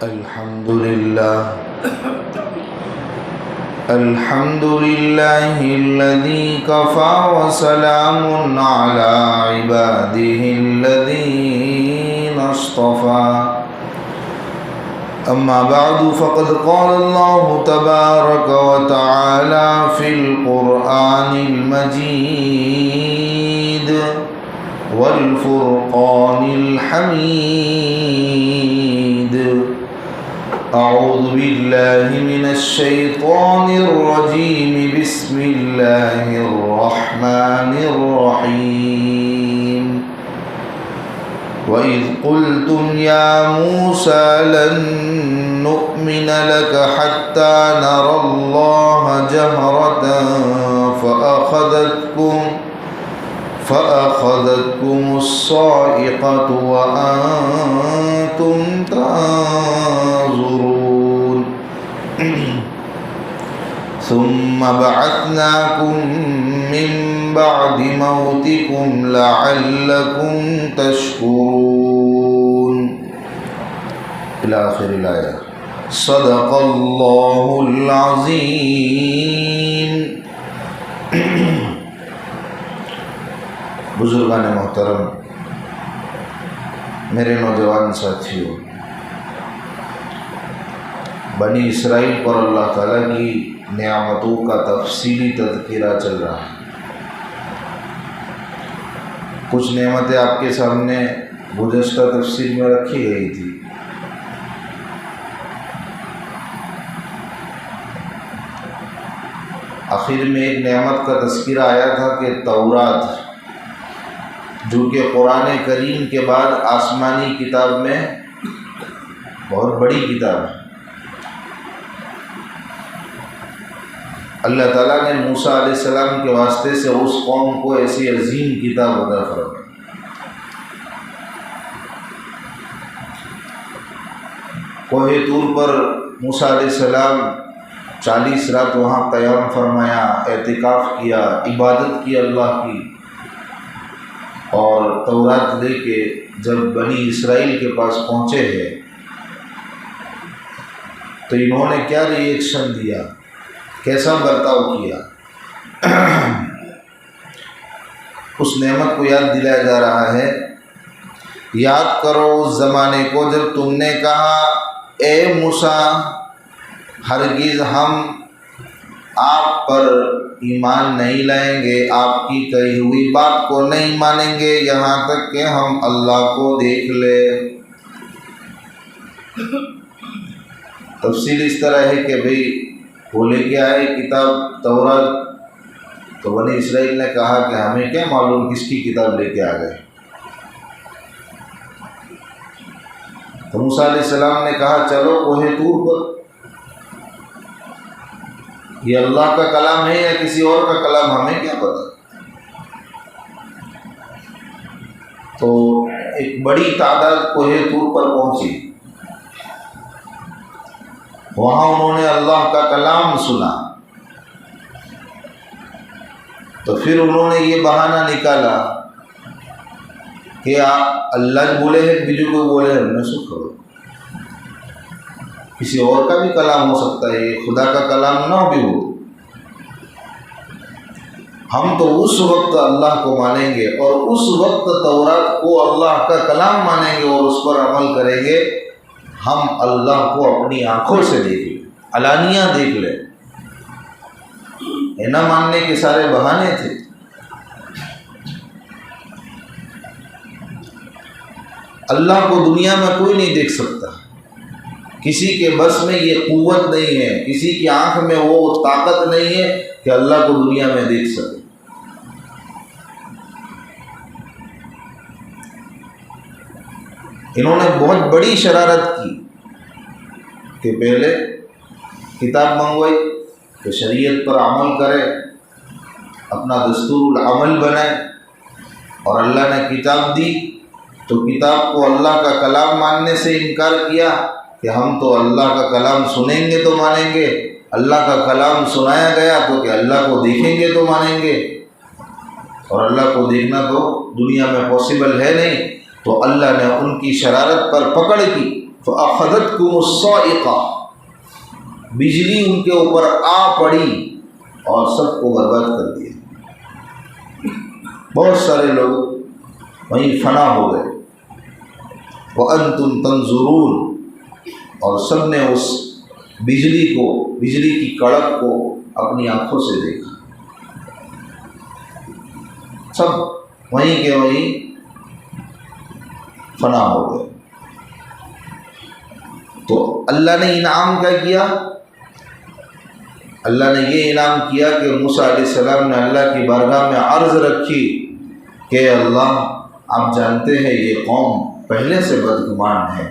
الحمد لله الذي كفى وسلام على عباده الذين اصطفى أما بعد فقد قال الله تبارك وتعالى في القرآن المجيد والفرقان الحميد أعوذ بالله من الشيطان الرجيم بسم الله الرحمن الرحيم وإذ قلتم يا موسى لن نؤمن لك حتى نرى الله جهرة فأخذتكم الصاعقة وأنتم تنظرون ثم بعثناكم من بعد موتكم لعلكم تشكرون إلى آخر الآية. صدق الله العظيم. بزرگان محترم، میرے نوجوان ساتھیوں، بنی اسرائیل پر اللہ تعالیٰ کی نعمتوں کا تفصیلی تذکرہ چل رہا ہے. کچھ نعمتیں آپ کے سامنے گزشتہ تفسیر میں رکھی گئی تھی. آخر میں ایک نعمت کا تذکرہ آیا تھا کہ تورات، جو کہ قرآن کریم کے بعد آسمانی کتاب میں بہت بڑی کتاب ہے. اللہ تعالیٰ نے موسیٰ علیہ السلام کے واسطے سے اس قوم کو ایسی عظیم کتاب عطا فرمائی. کوہ طور پر موسیٰ علیہ السلام 40 رات وہاں قیام فرمایا، اعتکاف کیا، عبادت کی اللہ کی، اور تورات لے کے جب بنی اسرائیل کے پاس پہنچے ہیں تو انہوں نے کیا ری ایکشن دیا، کیسا برتاؤ کیا. اس نعمت کو یاد دلایا جا رہا ہے. یاد کرو اس زمانے کو جب تم نے کہا اے موسیٰ، ہرگز ہم آپ پر ایمان نہیں لائیں گے، آپ کی کہی ہوئی بات کو نہیں مانیں گے یہاں تک کہ ہم اللہ کو دیکھ لیں. تفصیل اس طرح ہے کہ بھئی وہ لے کے آئے کتاب تورات، تو بنی اسرائیل نے کہا کہ ہمیں کیا معلوم کس کی کتاب لے کے آ گئے. تو موسیٰ علیہ السلام نے کہا چلو کوہ طور پر، یہ اللہ کا کلام ہے یا کسی اور کا کلام ہمیں کیا پتہ. تو ایک بڑی تعداد کوہ طور پر پہنچی، وہاں انہوں نے اللہ کا کلام سنا. تو پھر انہوں نے یہ بہانہ نکالا کہ اللہ بولے ہیں، بیجو کو بولے ہم نے سن کرو. کسی اور کا بھی کلام ہو سکتا ہے، خدا کا کلام نہ بھی ہو. ہم تو اس وقت اللہ کو مانیں گے اور اس وقت تورات کو اللہ کا کلام مانیں گے اور اس پر عمل کریں گے. ہم اللہ کو اپنی آنکھوں سے دیکھ لیں، علانیہ دیکھ لیں. نہ ماننے کے سارے بہانے تھے. اللہ کو دنیا میں کوئی نہیں دیکھ سکتا، کسی کے بس میں یہ قوت نہیں ہے، کسی کی آنکھ میں وہ طاقت نہیں ہے کہ اللہ کو دنیا میں دیکھ سکے. انہوں نے بہت بڑی شرارت کی کہ پہلے کتاب منگوائی کہ شریعت پر عمل کرے، اپنا دستور العمل بنائے، اور اللہ نے کتاب دی تو کتاب کو اللہ کا کلام ماننے سے انکار کیا کہ ہم تو اللہ کا کلام سنیں گے تو مانیں گے، اللہ کا کلام سنایا گیا تو کہ اللہ کو دیکھیں گے تو مانیں گے. اور اللہ کو دیکھنا تو دنیا میں پاسبل ہے نہیں، تو اللہ نے ان کی شرارت پر پکڑ کی، فأخذتكم الصاعقہ، بجلی ان کے اوپر آ پڑی اور سب کو برباد کر دیا۔ بہت سارے لوگ وہیں فنا ہو گئے۔ وَأَنْتُمْ تَنْظُرُونَ، اور سب نے اس بجلی کو، بجلی کی کڑک کو اپنی آنکھوں سے دیکھا، سب وہیں کے وہیں فنا ہو گئے۔ تو اللہ نے انعام کیا کیا؟ اللہ نے یہ انعام کیا کہ موسیٰ علیہ السلام نے اللہ کی بارگاہ میں عرض رکھی کہ اللہ، آپ جانتے ہیں یہ قوم پہلے سے بدگمان ہے،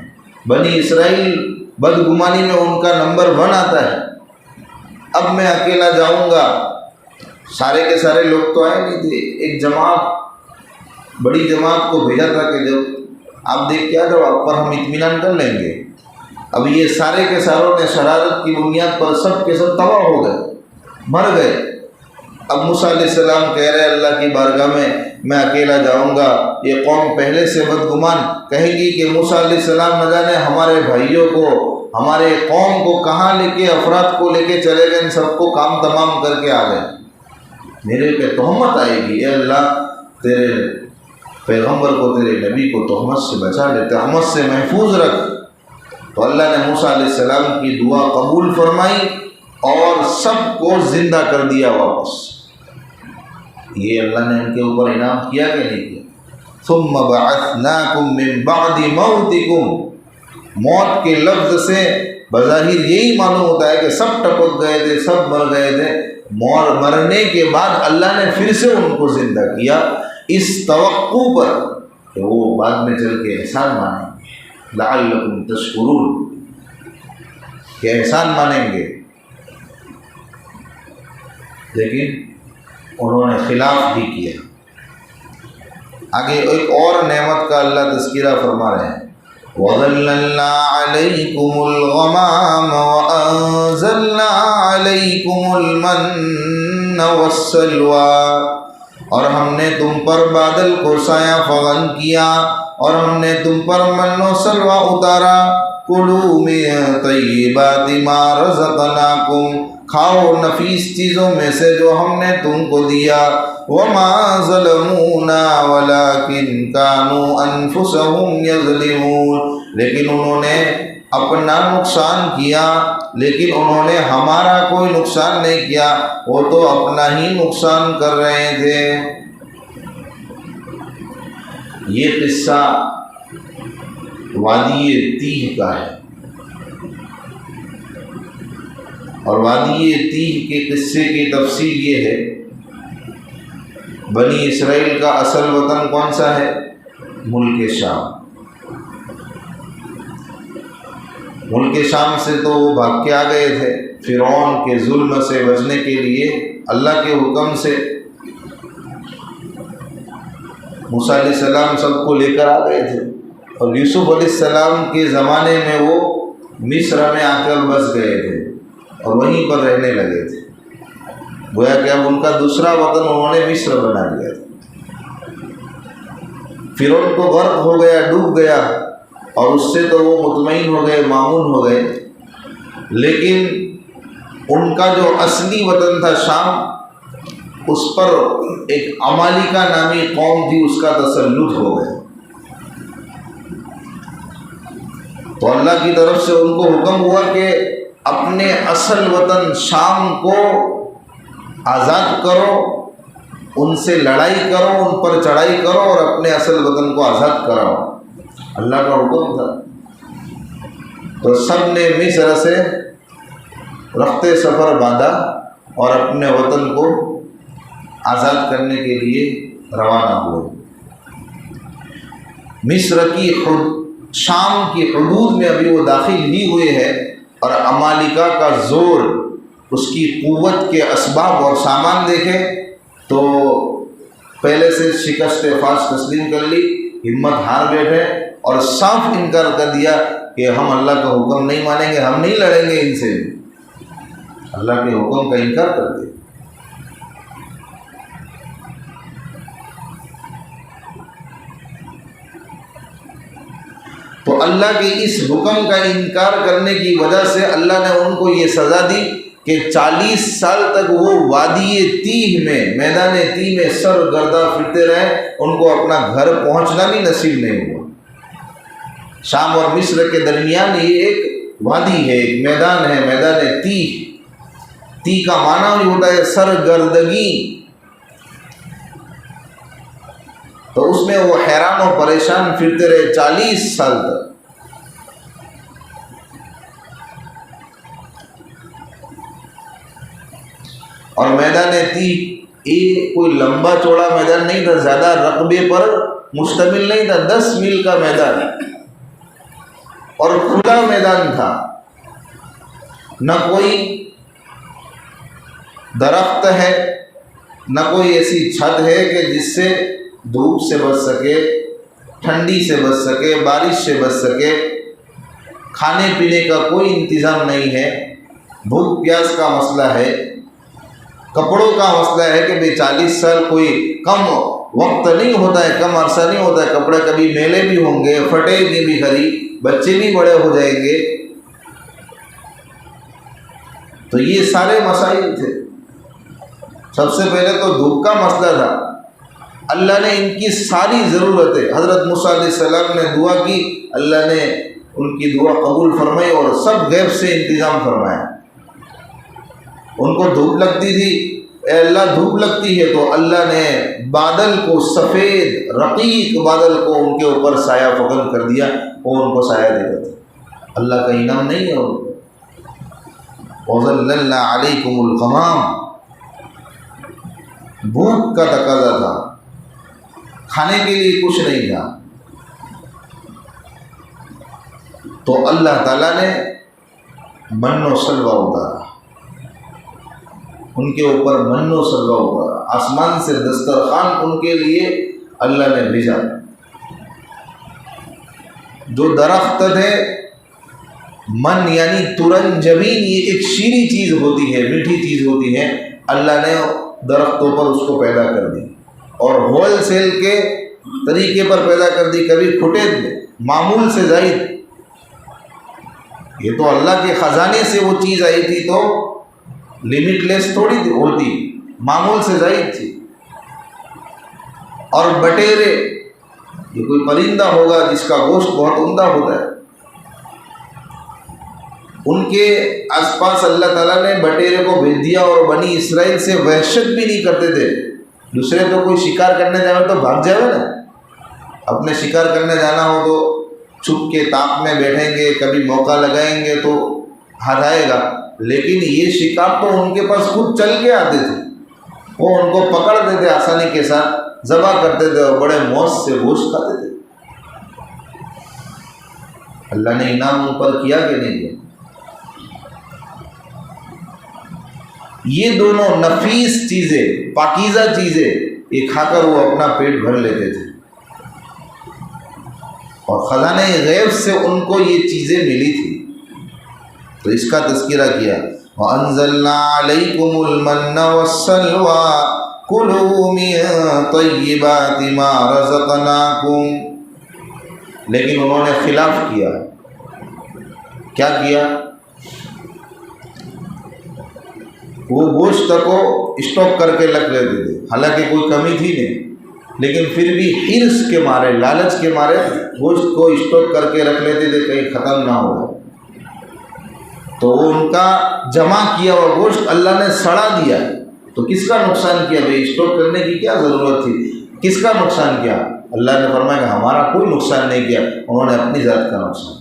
بنی اسرائیل بدگمانی میں ان کا نمبر 1 آتا ہے، اب میں اکیلا جاؤں گا۔ سارے کے سارے لوگ تو آئے نہیں تھے، ایک جماعت، بڑی جماعت کو بھیجا تھا کہ جب آپ دیکھ کے آ جاؤ، آپ پر ہم اطمینان کر لیں گے۔ اب یہ سارے کے ساروں نے شرارت کی بنیاد پر سب کے سب تباہ ہو گئے، مر گئے۔ اب موسیٰ علیہ السلام کہہ رہے اللہ کی بارگاہ میں اکیلا جاؤں گا، یہ قوم پہلے سے بدگمان کہے گی کہ موسیٰ علیہ السلام نہ جانے ہمارے بھائیوں کو، ہمارے قوم کو کہاں لے کے، افراد کو لے کے چلے گئے، ان سب کو کام تمام کر کے آ گئے، میرے پہ تہمت آئے گی۔ اے اللہ، تیرے پیغمبر کو، تیرے نبی کو تہمت سے بچا لے، تہمت سے محفوظ رکھ۔ تو اللہ نے موسیٰ علیہ السلام کی دعا قبول فرمائی اور سب کو زندہ کر دیا واپس۔ یہ اللہ نے ان کے اوپر انعام کیا کہ نہیں کیا؟ ثم بعثناکم من بعد موتکم، موت کے لفظ سے بظاہر یہی معلوم ہوتا ہے کہ سب ٹپک گئے تھے، سب مر گئے تھے، مرنے کے بعد اللہ نے پھر سے ان کو زندہ کیا، اس توقع پر کہ وہ بعد میں چل کے احسان مانیں گے، لعلکم تشکرون، کہ احسان مانیں گے۔ لیکن انہوں نے خلاف بھی کیا۔ آگے ایک اور نعمت کا اللہ تذکرہ فرما رہے ہیں، وَظَلَّلْنَا عَلَيْكُمُ الْغَمَامَ وَأَنزَلْنَا عَلَيْكُمُ الْمَنَّ وَالسَّلْوَىٰ، اور ہم نے تم پر بادل کو سایہ فغن کیا اور ہم نے تم پر من و سلوہ اتارا۔ کُلُوا مِن طَیِّبَاتِ مَا رَزَقْنَاکُمْ، کھاؤ نفیس چیزوں میں سے جو ہم نے تم کو دیا۔ وَمَا ظَلَمُونَا وَلَٰكِن كَانُوا أَنفُسَهُمْ يَظْلِمُونَ، لیکن انہوں نے اپنا نقصان کیا، لیکن انہوں نے ہمارا کوئی نقصان نہیں کیا، وہ تو اپنا ہی نقصان کر رہے تھے۔ یہ قصہ وادی تیہ کا ہے، اور وادی تیہ کے قصے کی تفصیل یہ ہے، بنی اسرائیل کا اصل وطن کون سا ہے؟ ملک شام۔ ملک شام سے تو وہ بھاگ کے آ گئے تھے فرعون کے ظلم سے بچنے کے لیے، اللہ کے حکم سے موسیٰ علیہ السلام سب کو لے کر آ گئے تھے، اور یوسف علیہ السلام کے زمانے میں وہ مصر میں آ کر بس گئے تھے اور وہیں پر رہنے لگے تھے، گویا کہ اب ان کا دوسرا وطن انہوں نے مصر بنا لیا تھا۔ فرعون کو غرق ہو گیا، ڈوب گیا، اور اس سے تو وہ مطمئن ہو گئے، مامون ہو گئے، لیکن ان کا جو اصلی وطن تھا شام، اس پر ایک عمالقہ نامی قوم تھی، اس کا تسلط ہو گیا۔ تو اللہ کی طرف سے ان کو حکم ہوا کہ اپنے اصل وطن شام کو آزاد کرو، ان سے لڑائی کرو، ان پر چڑھائی کرو اور اپنے اصل وطن کو آزاد کراؤ، اللہ کا حکم تھا۔ تو سب نے مصر سے رخت سفر باندھا اور اپنے وطن کو آزاد کرنے کے لیے روانہ ہوئے۔ مصر کی شام کی حدود میں ابھی وہ داخل ہی ہوئے ہیں، اور عمالقہ کا زور، اس کی قوت کے اسباب اور سامان دیکھے تو پہلے سے شکست فاش تسلیم کر لی، ہمت ہار بیٹھے اور صاف انکار کر دیا کہ ہم اللہ کا حکم نہیں مانیں گے، ہم نہیں لڑیں گے ان سے، اللہ کے حکم کا انکار کر دیا۔ تو تو اللہ کے اس حکم کا انکار کرنے کی وجہ سے اللہ نے ان کو یہ سزا دی کہ 40 سال تک وہ وادی تیہ میں، میدان تیہ میں سرگردہ پھرتے رہے، ان کو اپنا گھر پہنچنا بھی نصیب نہیں ہوا۔ شام اور مصر کے درمیان یہ ایک وادی ہے، ایک میدان ہے، میدان تیہ۔ تیہ کا معنی بھی ہوتا ہے سرگردگی، تو اس میں وہ حیران و پریشان پھرتے رہے 40 سال تک۔ اور میدان تیہ یہ کوئی لمبا چوڑا میدان نہیں تھا، زیادہ رقبے پر مشتمل نہیں تھا، 10 میل کا میدان اور کھلا میدان تھا، نہ کوئی درخت ہے، نہ کوئی ایسی چھت ہے کہ جس سے دھوپ سے بچ سکے، ٹھنڈی سے بچ سکے، بارش سے بچ سکے، کھانے پینے کا کوئی انتظام نہیں ہے، بھوک پیاس کا مسئلہ ہے، کپڑوں کا مسئلہ ہے کہ بھئی 40 سال کوئی کم وقت نہیں ہوتا ہے، کم عرصہ نہیں ہوتا ہے، کپڑے کبھی میلے بھی ہوں گے، پھٹے گی بھی خری، بچے بھی بڑے ہو جائیں گے، تو یہ سارے مسائل تھے۔ سب سے پہلے تو دھوپ کا مسئلہ تھا، اللہ نے ان کی ساری ضرورتیں، حضرت موسیٰ علیہ السلام نے دعا کی، اللہ نے ان کی دعا قبول فرمائی اور سب غیب سے انتظام فرمایا۔ ان کو دھوپ لگتی تھی، اے اللہ دھوپ لگتی ہے، تو اللہ نے بادل کو، سفید رقیق بادل کو ان کے اوپر سایہ فگن کر دیا، وہ ان کو سایہ دیتا تھا۔ اللہ کا انعام نہیں ہے ان کو۔ وَظَلَّلْنَا عَلَيْكُمُ الْغَمَامَ، بھوک کا تقاضا تھا، کھانے کے لیے کچھ نہیں تھا، تو اللہ تعالیٰ نے من و سلوہ اتارا، ان کے اوپر من و سلوہ اتارا، آسمان سے دسترخوان ان کے لیے اللہ نے بھیجا۔ جو درخت تھے، من یعنی ترنجبین، یہ ایک شیریں چیز ہوتی ہے، میٹھی چیز ہوتی ہے، اللہ نے درختوں پر اس کو پیدا کر دی اور ہول سیل کے طریقے پر پیدا کر دی، کبھی کھٹے معمول سے زائد۔ یہ تو اللہ کے خزانے سے وہ چیز آئی تھی، تو لمٹ لیس تھوڑی ہوتی، معمول سے زائد تھی۔ اور بٹیرے، یہ کوئی پرندہ ہوگا جس کا گوشت بہت عمدہ ہوتا ہے، ان کے آس پاس اللہ تعالیٰ نے بٹیرے کو بھیج دیا، اور بنی اسرائیل سے وحشت بھی نہیں کرتے تھے۔ دوسرے تو کوئی شکار کرنے جائے تو بھاگ جائے نا، اپنے شکار کرنے جانا ہو تو چھپ کے تاپ میں بیٹھیں گے، کبھی موقع لگائیں گے تو ہاتھ آئے گا، لیکن یہ شکار تو ان کے پاس خود چل کے آتے تھے، وہ ان کو پکڑتے تھے، آسانی کے ساتھ ذبح کرتے تھے اور بڑے موج سے گوشت کھاتے تھے۔ اللہ نے انعام ان پر کیا کہ نہیں کیا؟ یہ دونوں نفیس چیزیں، پاکیزہ چیزیں، یہ کھا کر وہ اپنا پیٹ بھر لیتے تھے، اور خزانہ غیب سے ان کو یہ چیزیں ملی تھی، تو اس کا تذکرہ کیا۔ وَأَنزَلْنَا عَلَيْكُمُ الْمَنَّ وَالسَّلْوَىٰ كُلُوا مِن طَيِّبَاتِ مَا رَزَقْنَاكُمْ، لیکن انہوں نے خلاف کیا۔ کیا کیا؟ وہ گوشت کو اسٹاک کر کے رکھ لیتے تھے، حالانکہ کوئی کمی تھی نہیں، لیکن پھر بھی حرص کے مارے، لالچ کے مارے گوشت کو اسٹاک کر کے رکھ لیتے تھے کہیں ختم نہ ہو جائے۔ تو وہ ان کا جمع کیا ہوا گوشت اللہ نے سڑا دیا، تو کس کا نقصان کیا بھائی؟ اسٹاک کرنے کی کیا ضرورت تھی؟ کس کا نقصان کیا؟ اللہ نے فرمایا کہ ہمارا کوئی نقصان نہیں کیا، انہوں نے اپنی ذات کا نقصان۔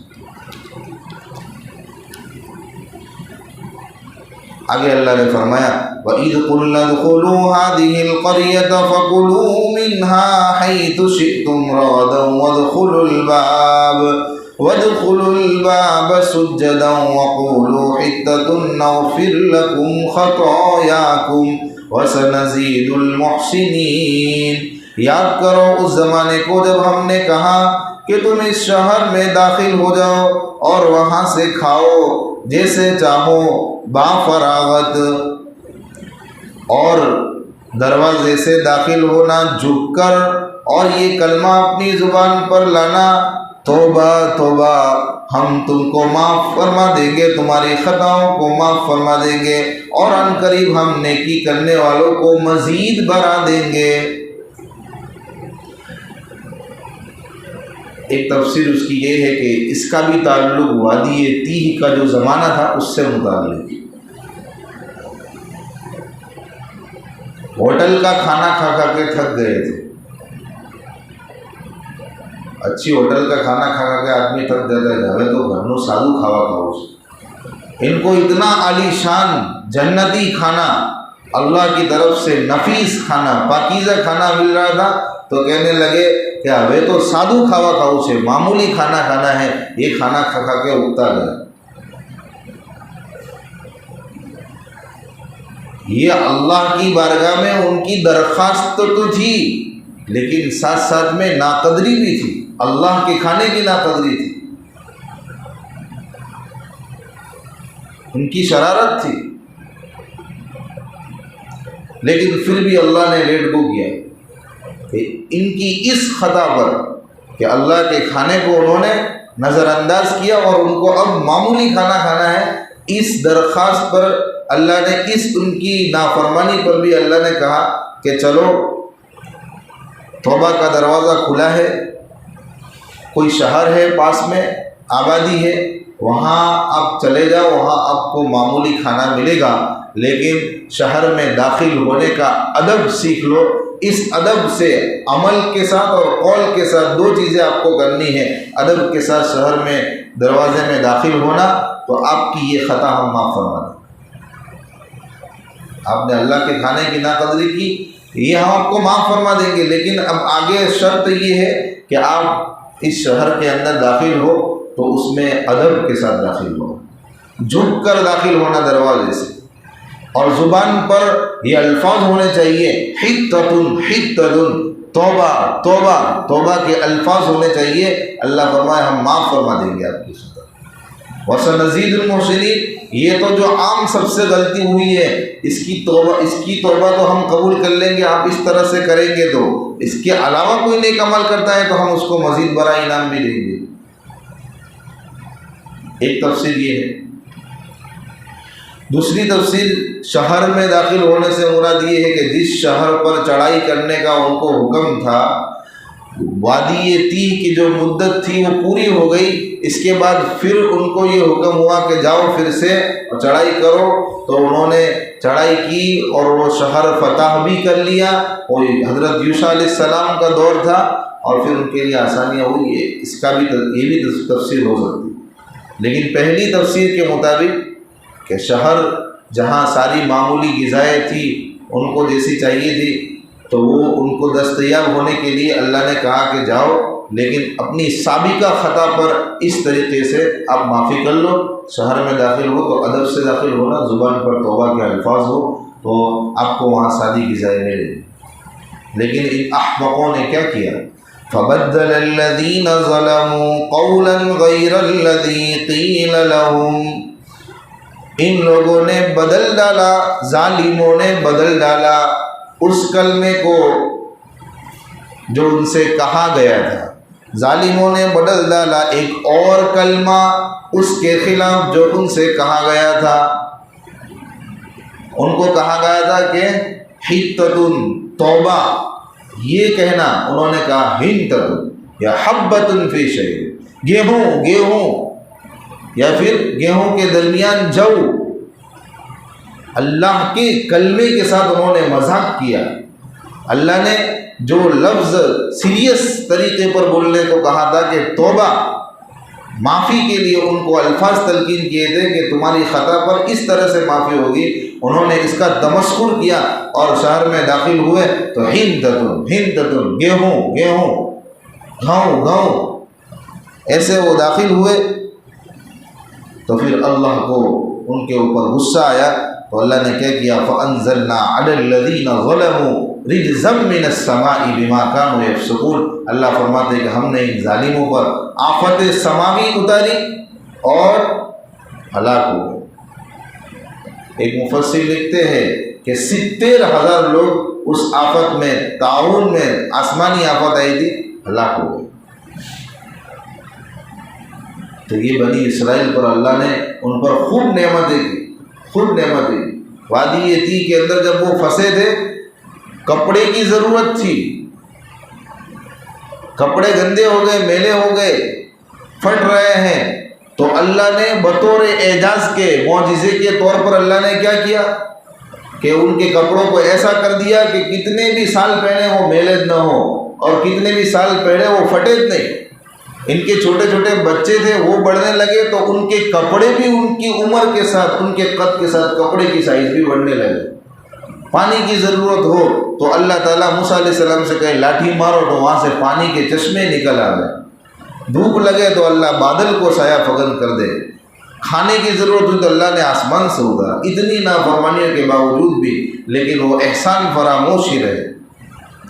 آگے اللہ نے فرمایا وَإِذْ قُلْنَا ادْخُلُوا هَٰذِهِ الْقَرْيَةَ فَكُلُوا مِنْهَا حَيْثُ شِئْتُمْ رَغَدًا وَادْخُلُوا الْبَابَ سُجَّدًا وَقُولُوا حِطَّةٌ نَغْفِرْ لَكُمْ خَطَايَاكُمْ وَسَنَزِيدُ الْمُحْسِنِينَ۔ یاد کرو اس زمانے کو جب ہم نے کہا کہ تم اس شہر میں داخل ہو جاؤ اور وہاں سے کھاؤ جیسے چاہو با فراغت، اور دروازے سے داخل ہونا جھک کر، اور یہ کلمہ اپنی زبان پر لانا توبہ توبہ، ہم تم کو معاف فرما دیں گے، تمہاری خطاؤں کو معاف فرما دیں گے، اور ان قریب ہم نیکی کرنے والوں کو مزید بڑھا دیں گے۔ ایک تفسیر اس کی یہ ہے کہ اس کا بھی تعلق وادی تیہ کا جو زمانہ تھا اس سے متعلق۔ ہوٹل کا کھانا کھا کھا کے تھک گئے تھے، اچھی ہوٹل کا کھانا کھا کھا کے آدمی تھک جاتا ہے، جاوے تو گھرنوں سادو کھاوا کھاؤ۔ ان کو اتنا عالی شان جنتی کھانا، اللہ کی طرف سے نفیس کھانا، پاکیزہ کھانا مل رہا تھا، تو کہنے لگے کہ ابے تو سادو کھاوا کھاؤ سے معمولی کھانا کھانا ہے، یہ کھانا کھا کھا کے اگتا گیا۔ یہ اللہ کی بارگاہ میں ان کی درخواست تو تھی، لیکن ساتھ ساتھ میں ناقدری بھی تھی، اللہ کے کھانے کی ناقدری تھی، ان کی شرارت تھی، لیکن پھر بھی اللہ نے لیٹ گو کیا کہ ان کی اس خطا پر کہ اللہ کے کھانے کو انہوں نے نظر انداز کیا اور ان کو اب معمولی کھانا کھانا ہے، اس درخواست پر اللہ نے، اس ان کی نافرمانی پر بھی اللہ نے کہا کہ چلو توبہ کا دروازہ کھلا ہے، کوئی شہر ہے پاس میں، آبادی ہے، وہاں آپ چلے جاؤ، وہاں آپ کو معمولی کھانا ملے گا، لیکن شہر میں داخل ہونے کا ادب سیکھ لو۔ اس ادب سے عمل کے ساتھ اور قول کے ساتھ دو چیزیں آپ کو کرنی ہے، ادب کے ساتھ شہر میں دروازے میں داخل ہونا، تو آپ کی یہ خطا ہم معاف فرما دیں۔ آپ نے اللہ کے کھانے کی ناقدری کی، یہ ہم آپ کو معاف فرما دیں گے، لیکن اب آگے شرط یہ ہے کہ آپ اس شہر کے اندر داخل ہو تو اس میں ادب کے ساتھ داخل ہو، جھک کر داخل ہونا دروازے سے، اور زبان پر یہ الفاظ ہونے چاہیے، حتتن حتتن، توبہ توبہ توبہ کے الفاظ ہونے چاہیے۔ اللہ فرمائے ہم معاف فرما دیں گے آپ کی خطا۔ وَسَنَزِيدُ الْمُحْسِنِينَ، یہ تو جو عام سب سے غلطی ہوئی ہے، اس کی توبہ تو ہم قبول کر لیں گے، آپ اس طرح سے کریں گے تو، اس کے علاوہ کوئی نیک عمل کرتا ہے تو ہم اس کو مزید بڑا انعام بھی دیں گے۔ ایک تفسیر یہ ہے۔ دوسری تفسیر، شہر میں داخل ہونے سے مراد یہ ہے کہ جس شہر پر چڑھائی کرنے کا ان کو حکم تھا، وادی تیہ کی جو مدت تھی وہ پوری ہو گئی، اس کے بعد پھر ان کو یہ حکم ہوا کہ جاؤ پھر سے چڑھائی کرو، تو انہوں نے چڑھائی کی اور وہ شہر فتح بھی کر لیا۔ اور حضرت یوشع علیہ السلام کا دور تھا اور پھر ان کے لیے آسانیاں ہوئی ہے، اس کا بھی یہ بھی تفسیر ہو سکتی، لیکن پہلی تفسیر کے مطابق کہ شہر جہاں ساری معمولی غذائیں تھی ان کو جیسی چاہیے تھی، تو وہ ان کو دستیاب ہونے کے لیے اللہ نے کہا کہ جاؤ، لیکن اپنی سابقہ خطا پر اس طریقے سے آپ معافی کر لو، شہر میں داخل ہو تو ادب سے داخل ہونا، زبان پر توبہ کے الفاظ ہو تو آپ کو وہاں ساری غذائیں ملے۔ لیکن ان احمقوں نے کیا کیا؟ فَبَدَّلَ الَّذِينَ ظَلَمُوا قَوْلًا غَيْرَ الَّذِي قِيلَ لَهُمْ، ان لوگوں نے بدل ڈالا، ظالموں نے بدل ڈالا اس کلمے کو جو ان سے کہا گیا تھا، ظالموں نے بدل ڈالا ایک اور کلمہ اس کے خلاف جو ان سے کہا گیا تھا۔ ان کو کہا گیا تھا کہ حتتن، توبہ، یہ کہنا، انہوں نے کہا ہنتتن یا حبتن فی شعیر، گیہوں یا پھر گیہوں کے درمیان جو، اللہ کے کلمے کے ساتھ انہوں نے مذاق کیا۔ اللہ نے جو لفظ سیریس طریقے پر بولنے کو کہا تھا کہ توبہ، معافی کے لیے ان کو الفاظ تلقین کیے تھے کہ تمہاری خطا پر اس طرح سے معافی ہوگی، انہوں نے اس کا تمسخر کیا اور شہر میں داخل ہوئے تو ہندتن، گیہوں، گھاؤں، ایسے وہ داخل ہوئے، تو پھر اللہ کو ان کے اوپر غصہ آیا، تو اللہ نے کیا کیا؟ فَأَنزَلْنَا عَلَى الَّذِينَ ظَلَمُوا رِجْزًا مِّنَ السَّمَاءِ بِمَا كَانُوا يَفْسُقُونَ۔ اللہ فرماتے کہ ہم نے ان ظالموں پر آفت سماوی اتاری اور ہلاک ہو گئے۔ ایک مفسر لکھتے ہیں کہ 70,000 لوگ اس آفت میں، طاعون میں، آسمانی آفت آئی تھی، ہلاک ہو گئے۔ تو یہ بنی اسرائیل پر اللہ نے ان پر خوب نعمتیں کی، خوب نعمتیں۔ وادی یتی کے اندر جب وہ پھنسے تھے، کپڑے کی ضرورت تھی، کپڑے گندے ہو گئے، میلے ہو گئے، پھٹ رہے ہیں، تو اللہ نے بطور اعجاز کے، معجزے کے طور پر اللہ نے کیا کیا کہ ان کے کپڑوں کو ایسا کر دیا کہ کتنے بھی سال پہنے وہ میلے نہ ہو، اور کتنے بھی سال پہنے وہ پھٹے نہیں۔ ان کے چھوٹے چھوٹے بچے تھے، وہ بڑھنے لگے تو ان کے کپڑے بھی ان کی عمر کے ساتھ، ان کے قد کے ساتھ کپڑے کی سائز بھی بڑھنے لگے۔ پانی کی ضرورت ہو تو اللہ تعالیٰ موسیٰ علیہ السلام سے کہے لاٹھی مارو، تو وہاں سے پانی کے چشمے نکل آ گئے۔ دھوپ لگے تو اللہ بادل کو سایہ فگن کر دے، کھانے کی ضرورت ہوئی تو اللہ نے آسمان سے اتارا۔ اتنی نافرمانیوں کے باوجود بھی لیکن وہ احسان فراموش ہی رہے،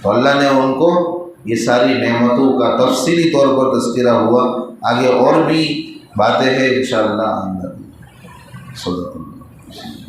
تو اللہ نے ان کو یہ ساری نعمتوں کا تفصیلی طور پر تذکرہ ہوا۔ آگے اور بھی باتیں ہیں انشاءاللہ آئندہ۔ صدق اللہ۔